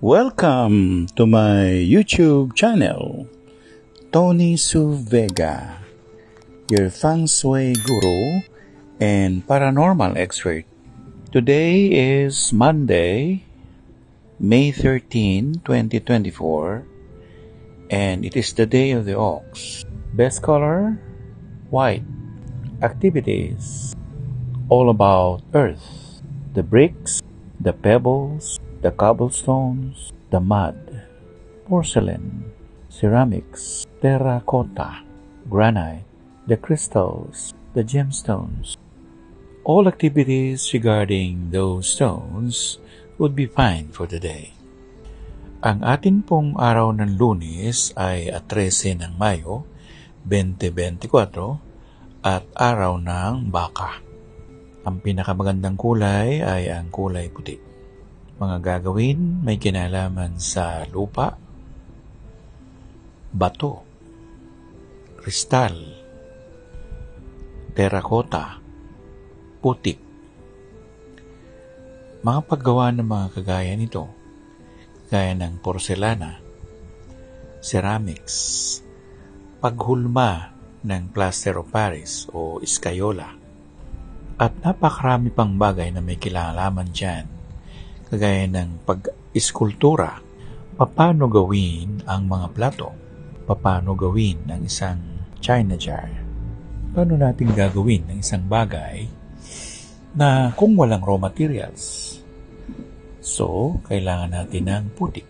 Welcome to my YouTube channel, Tony Su Vega, your feng shui guru and paranormal expert. Today is Monday, May 13, 2024, and it is the day of the ox. Best color, white. Activities, all about earth, the bricks, the pebbles, the cobblestones, the mud, porcelain, ceramics, terracotta, granite, the crystals, the gemstones. All activities regarding those stones would be fine for the day. Ang atin pong araw ng Lunes ay 13 ng Mayo, 2024 at araw ng Baka. Ang pinakamagandang kulay ay ang kulay puti. Mga gagawin may kinalaman sa lupa, bato, kristal, terracotta, putik. Mga paggawa ng mga kagaya nito, gaya ng porselana, ceramics, paghulma ng plaster of Paris o escayola, at napakarami pang bagay na may kinalaman dyan, kagaya ng pag-iskultura, paano gawin ang mga plato, paano gawin ang isang china jar, paano natin gagawin ang isang bagay na kung walang raw materials. So, kailangan natin ng putik.